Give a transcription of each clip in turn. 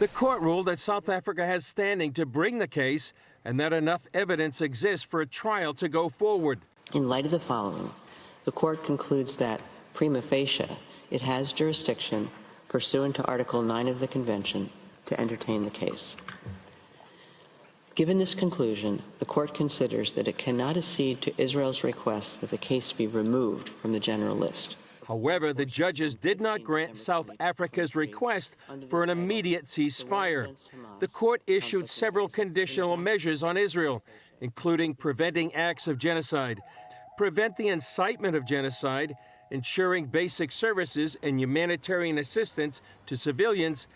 The court ruled that South Africa has standing to bring the case and that enough evidence exists for a trial to go forward. In light of the following, the court concludes that, prima facie, it has jurisdiction pursuant to Article 9 of the Convention to entertain the case. Given this conclusion, the court considers that it cannot accede to Israel's request that the case be removed from the general list. However, the judges did not grant South Africa's request for an immediate ceasefire. The court issued several conditional measures on Israel, including preventing acts of genocide, prevent the incitement of genocide, ensuring basic services and humanitarian assistance to civilians.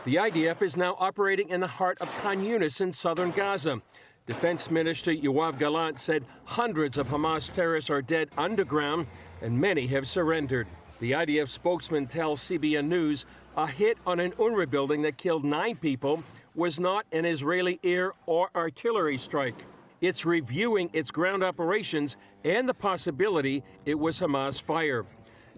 The IDF is now operating in the heart of Khan Younis in southern Gaza. Defense Minister Yoav Gallant said hundreds of Hamas terrorists are dead underground and many have surrendered. The IDF spokesman tells CBN News a hit on an UNRWA building that killed 9 people was not an Israeli air or artillery strike. It's reviewing its ground operations and the possibility it was Hamas fire.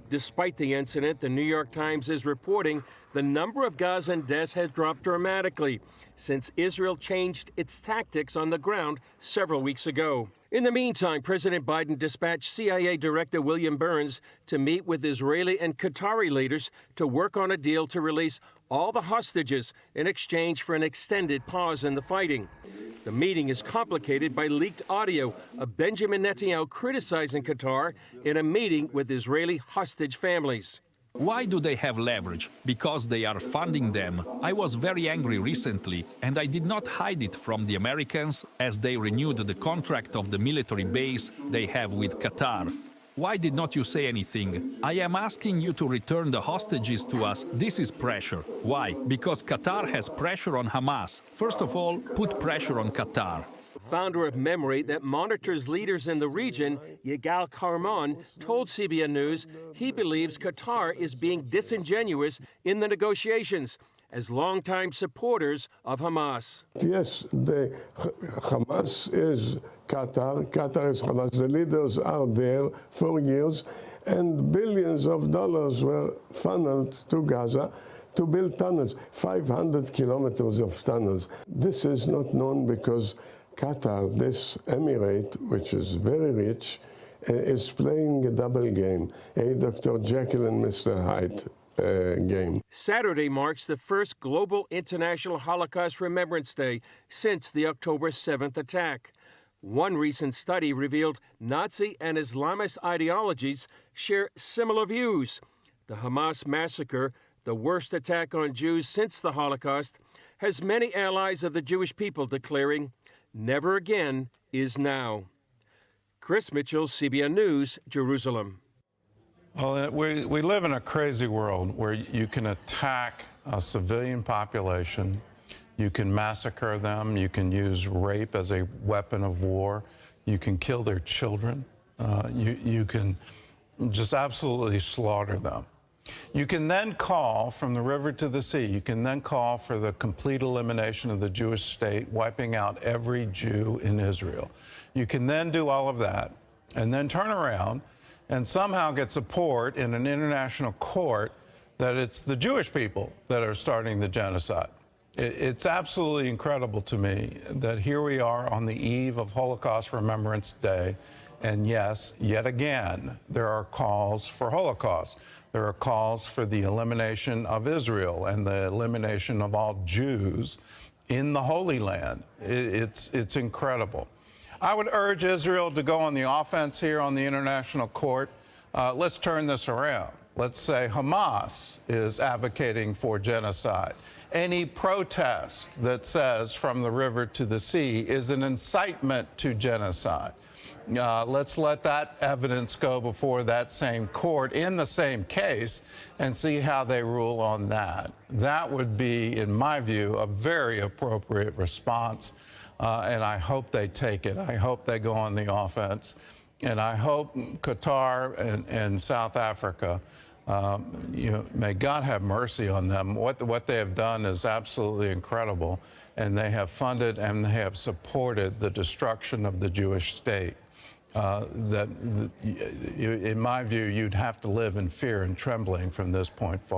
Despite the incident, the New York Times is reporting the number of Gazan deaths has dropped dramatically since Israel changed its tactics on the ground several weeks ago. In the meantime, President Biden dispatched CIA Director William Burns to meet with Israeli and Qatari leaders to work on a deal to release all the hostages in exchange for an extended pause in the fighting. The meeting is complicated by leaked audio of Benjamin Netanyahu criticizing Qatar in a meeting with Israeli hostage families. Why do they have leverage? Because they are funding them. I was very angry recently, and I did not hide it from the Americans as they renewed the contract of the military base they have with Qatar. Why did not you say anything? I am asking you to return the hostages to us. This is pressure. Why? Because Qatar has pressure on Hamas. First of all, put pressure on Qatar. Founder of Memory that monitors leaders in the region, Yahalom, told CBN News he believes Qatar is being disingenuous in the negotiations as longtime supporters of Hamas. Yes, Hamas is Qatar, Qatar is Hamas. The leaders are there for years, and billions of dollars were funneled to Gaza to build tunnels, 500 kilometers of tunnels. This is not known because Qatar, this emirate, which is very rich, is playing a double game, a Dr. Jekyll and Mr. Hyde game. Saturday marks the first global International Holocaust Remembrance Day since the October 7th attack. One recent study revealed Nazi and Islamist ideologies share similar views. The Hamas massacre, the worst attack on Jews since the Holocaust, has many allies of the Jewish people declaring, "Never again is now." Chris Mitchell, CBN News, Jerusalem. Well, we live in a crazy world where you can attack a civilian population, you can massacre them, you can use rape as a weapon of war, you can kill their children, you can just absolutely slaughter them. You can then call from the river to the sea, you can then call for the complete elimination of the Jewish state, wiping out every Jew in Israel. You can then do all of that and then turn around and somehow get support in an international court that it's the Jewish people that are starting the genocide. It's absolutely incredible to me that here we are on the eve of Holocaust Remembrance Day, and yes, yet again, there are calls for Holocaust. There are calls for the elimination of Israel and the elimination of all Jews in the Holy Land. It's incredible. I would urge Israel to go on the offense here on the international court. Let's turn this around. Let's say Hamas is advocating for genocide. Any protest that says from the river to the sea is an incitement to genocide. Let's let that evidence go before that same court in the same case and see how they rule on that. That would be, in my view, a very appropriate response. And I hope they take it. I hope they go on the offense. And I hope Qatar and South Africa, may God have mercy on them. What they have done is absolutely incredible. And they have funded and they have supported the destruction of the Jewish state. In my view, you'd have to live in fear and trembling from this point forward.